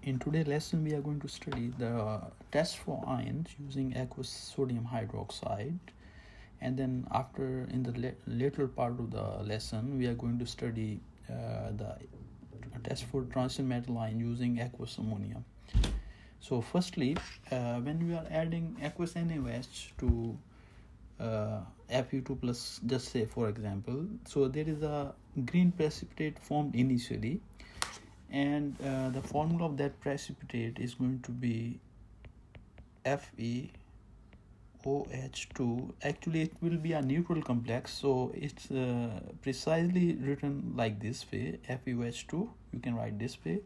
In today's lesson, we are going to study the test for ions using aqueous sodium hydroxide. And then after, in the later part of the lesson, we are going to study the test for transition metal ion using aqueous ammonia. So firstly, when we are adding aqueous NaOH to Fe2 plus, just say for example, so there is a green precipitate formed initially, and the formula of that precipitate is going to be FeOH2. Actually it will be a neutral complex, so it's precisely written like this way, FeOH2. You can write this way,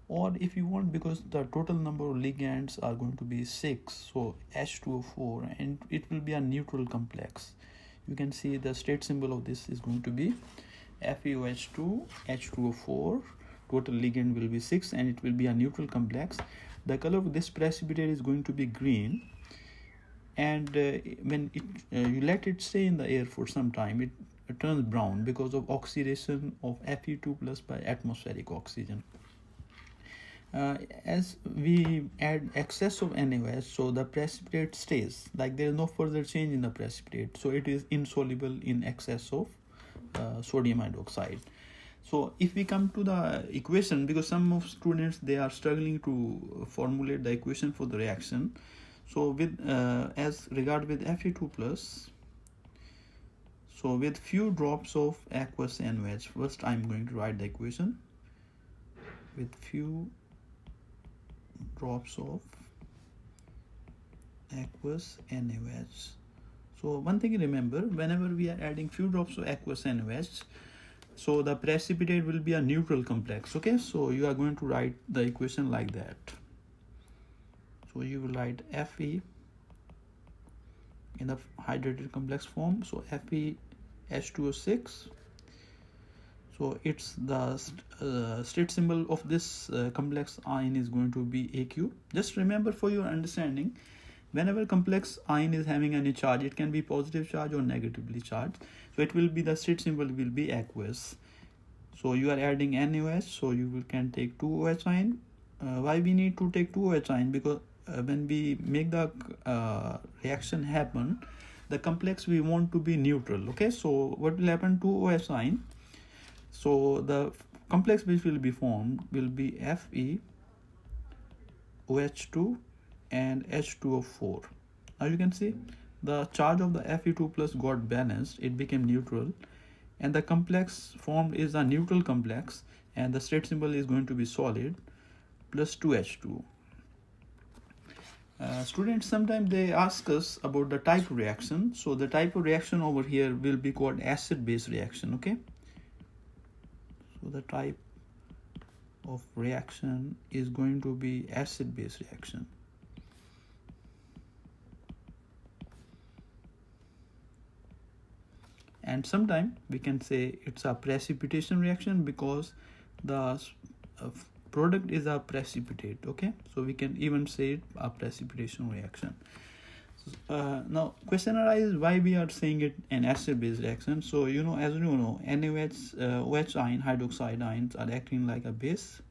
or if you want, because the total number of ligands are going to be 6, so H2O4, and it will be a neutral complex. You can see the state symbol of this is going to be FeOH2 H2O4. Total ligand will be 6, and it will be a neutral complex. The color of this precipitate is going to be green, and when you let it stay in the air for some time, it turns brown because of oxidation of Fe2 plus by atmospheric oxygen. As we add excess of NaOH, so the precipitate stays, like there is no further change in the precipitate, so it is insoluble in excess of sodium hydroxide. So if we come to the equation, because some of students, they are struggling to formulate the equation for the reaction. So with as regard with Fe2 plus, so with few drops of aqueous NaOH, first I'm going to write the equation with few drops of aqueous NaOH. So one thing remember, whenever we are adding few drops of aqueous NaOH, so the precipitate will be a neutral complex. Okay, so you are going to write the equation like that. So you will write Fe in the hydrated complex form, so FeH2O6. So it's the state symbol of this complex ion is going to be Aq. Just remember for your understanding, whenever complex ion is having any charge, it can be positive charge or negatively charged. So it will be, the state symbol will be aqueous. So you are adding NaOH, so you can take 2OH ion. Why we need to take 2OH ion? Because when we make the reaction happen, the complex we want to be neutral. Okay, so what will happen? 2OH ion. So the complex which will be formed will be FeOH2 and H2O4. Now you can see the charge of the Fe2 plus got balanced, it became neutral, and the complex formed is a neutral complex, and the state symbol is going to be solid plus 2H2. Students, sometimes they ask us about the type of reaction. So the type of reaction over here will be called acid-base reaction. Okay, so the type of reaction is going to be acid-base reaction. And sometimes we can say it's a precipitation reaction because the product is a precipitate. Okay, so we can even say it a precipitation reaction. Now question arises, why we are saying it an acid-base reaction? So as you know, NaOH, OH ion, hydroxide ions are acting like a base.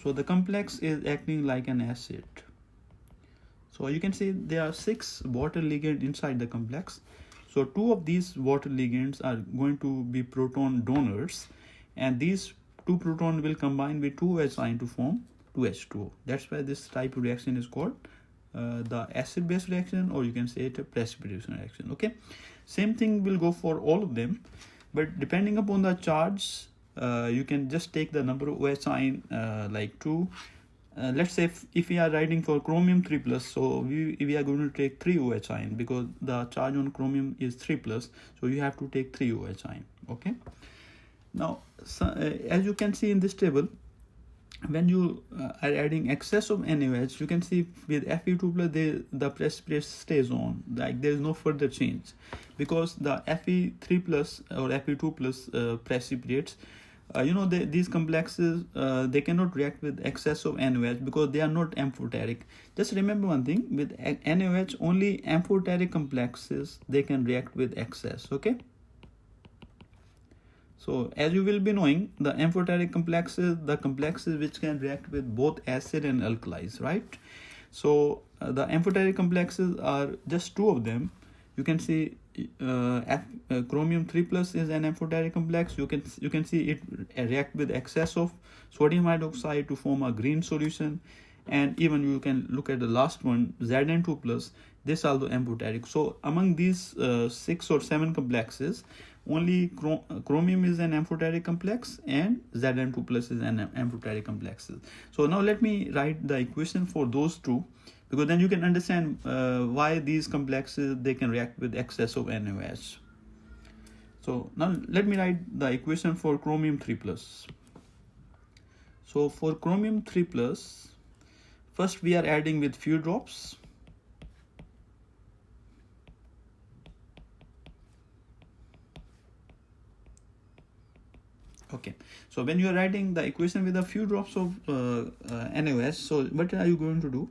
So the complex is acting like an acid. So you can see there are 6 water ligands inside the complex. So 2 of these water ligands are going to be proton donors, and these 2 protons will combine with 2OH ion to form 2H2O. That's why this type of reaction is called the acid-base reaction, or you can say it a precipitation reaction. Okay, same thing will go for all of them, but depending upon the charge, you can just take the number of OH ion like 2. Let's say if we are writing for chromium 3 plus, so we are going to take 3 OH ion because the charge on chromium is 3 plus, so you have to take 3 OH ion. Okay, now as you can see in this table, when you are adding excess of NaOH, you can see with Fe2 plus the precipitate stays on, like there is no further change, because the Fe3 plus or Fe2 plus precipitates, these complexes, they cannot react with excess of NaOH because they are not amphoteric. Just remember one thing, with NaOH, only amphoteric complexes, they can react with excess. Okay, So as you will be knowing, the amphoteric complexes, the complexes which can react with both acid and alkalis, right? So the amphoteric complexes are just two of them. You can see chromium 3 plus is an amphoteric complex. You can see it react with excess of sodium hydroxide to form a green solution, and even you can look at the last one, Zn2 plus. This also amphoteric. So among these 6 or 7 complexes, only chromium is an amphoteric complex and Zn2 plus is an amphoteric complex. So now let me write the equation for those two, because then you can understand why these complexes, they can react with excess of NaOH. So now let me write the equation for chromium 3 plus. So for chromium 3 plus, first we are adding with few drops. Okay, so when you are writing the equation with a few drops of NaOH, so what are you going to do?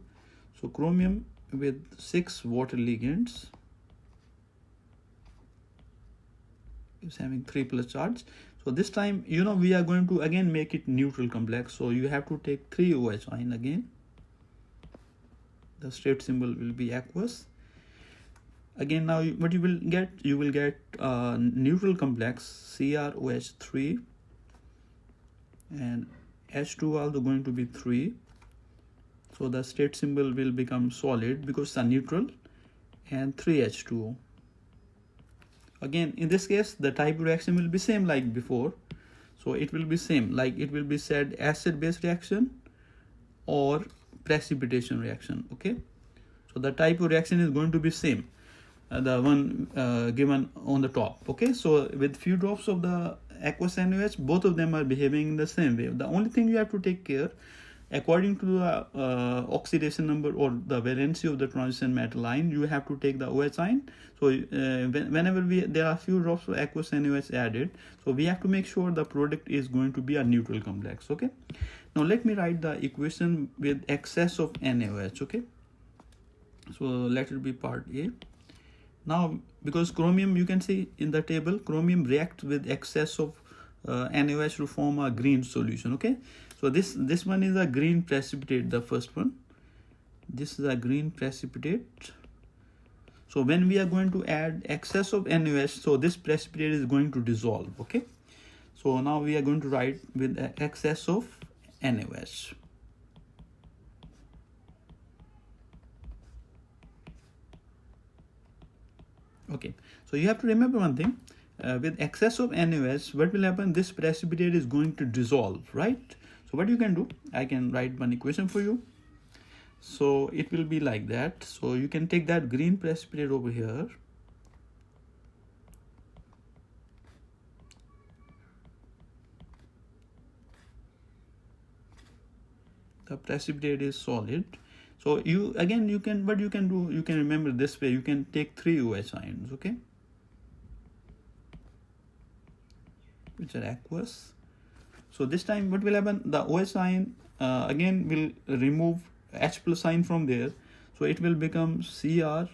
So chromium with 6 water ligands is having 3 plus charge. So this time, you know, we are going to again make it neutral complex. So you have to take 3 OH ion again. The state symbol will be aqueous. Again, now what you will get neutral complex CrOH3 and H2 also going to be 3. So the state symbol will become solid because it's a neutral, and 3H2O. Again, in this case, the type of reaction will be same like before. So it will be same, like it will be said acid-base reaction or precipitation reaction. Okay, so the type of reaction is going to be same, the one given on the top. Okay, so with few drops of the aqueous NaOH, both of them are behaving in the same way. The only thing you have to take care, according to the oxidation number or the valency of the transition metal ion, you have to take the OH ion. So whenever there are few drops of aqueous NaOH added, so we have to make sure the product is going to be a neutral complex. Okay, now let me write the equation with excess of NaOH. Okay, so let it be part A. Now, because chromium, you can see in the table, chromium reacts with excess of NaOH to form a green solution. Okay, so this one is a green precipitate, the first one. This is a green precipitate. So when we are going to add excess of NaOH, so this precipitate is going to dissolve. Okay, so now we are going to write with excess of NaOH. Okay, so you have to remember one thing, with excess of NaOH, what will happen? This precipitate is going to dissolve, right? So what you can do, I can write one equation for you. So it will be like that. So you can take that green precipitate over here. The precipitate is solid. So you can remember this way, you can take 3 OH ions, okay, which are aqueous. So this time what will happen, the OH ion again will remove H plus sign from there, so it will become CrOH6,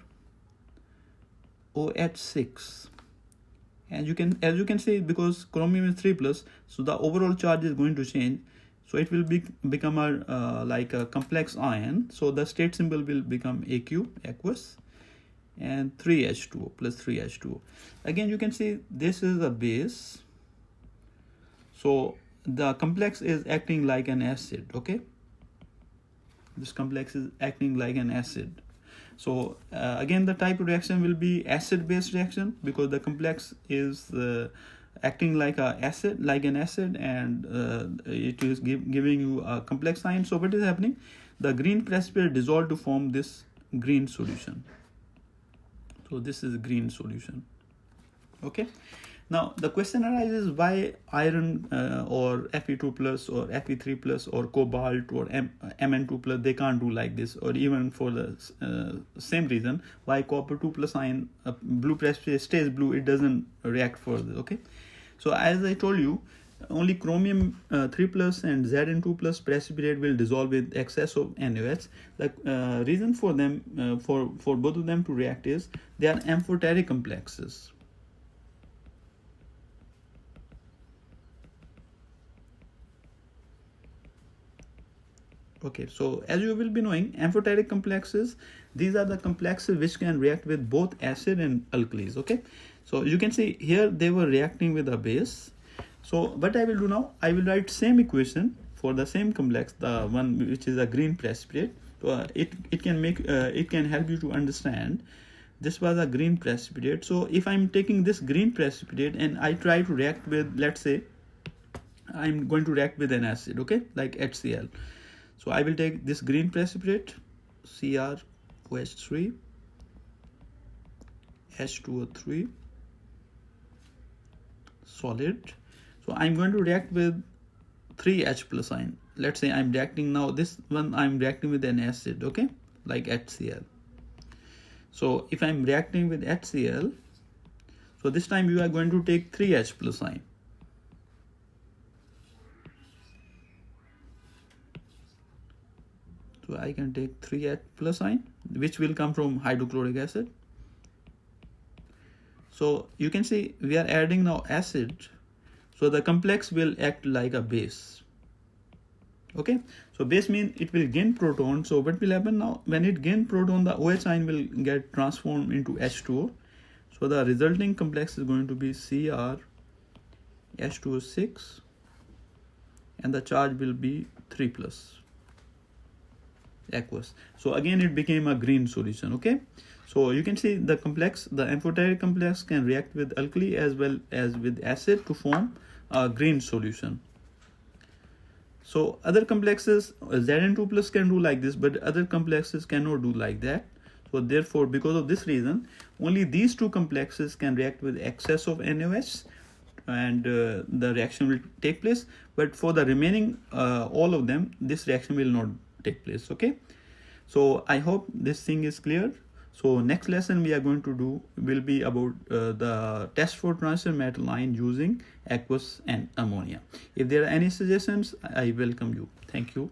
and as you can see, because chromium is 3 plus, so the overall charge is going to change. So it will become like a complex ion. So the state symbol will become AQ, aqueous, and 3H2O plus 3H2O. Again, you can see this is a base. So the complex is acting like an acid. Okay, this complex is acting like an acid. So again, the type of reaction will be acid-base reaction, because the complex is acting like an acid, and it is giving you a complex ion. So what is happening? The green precipitate dissolved to form this green solution. So this is green solution. Okay. Now the question arises, why iron or Fe2 plus or Fe3 plus or cobalt or Mn2 plus, they can't do like this, or even for the same reason, why copper 2 plus ion blue precipitate stays blue, it doesn't react further. Okay, so as I told you, only chromium 3 plus and Zn2 plus precipitate will dissolve with excess of NaOH. The reason for them for both of them to react is they are amphoteric complexes. Okay, so as you will be knowing, amphoteric complexes, these are the complexes which can react with both acid and alkalis. Okay, so you can see here they were reacting with a base. So what I will do now, I will write same equation for the same complex, the one which is a green precipitate. So it can help you to understand. This was a green precipitate. So if I'm taking this green precipitate and I try to react with, let's say I'm going to react with an acid, okay, like HCl. So I will take this green precipitate, CrOH3, H2O3, solid. So I'm going to react with 3H plus ion. Let's say I'm reacting now, this one I'm reacting with an acid, okay, like HCl. So if I'm reacting with HCl, so this time you are going to take 3H plus ion. So I can take 3H plus ion, which will come from hydrochloric acid. So you can see we are adding now acid. So the complex will act like a base. Okay, so base means it will gain proton. So what will happen now? When it gain proton, the OH ion will get transformed into H2O. So the resulting complex is going to be Cr H2O6, and the charge will be 3 plus, aqueous. So again it became a green solution. Okay, so you can see the complex, the amphoteric complex can react with alkali as well as with acid to form a green solution. So other complexes, Zn2 plus can do like this, but other complexes cannot do like that. So therefore, because of this reason, only these two complexes can react with excess of NaOH, and the reaction will take place. But for the remaining all of them, this reaction will not take place. Okay, so I hope this thing is clear. So next lesson we are going to do will be about the test for transition metal ion using aqueous and ammonia. If there are any suggestions, I welcome you. Thank you.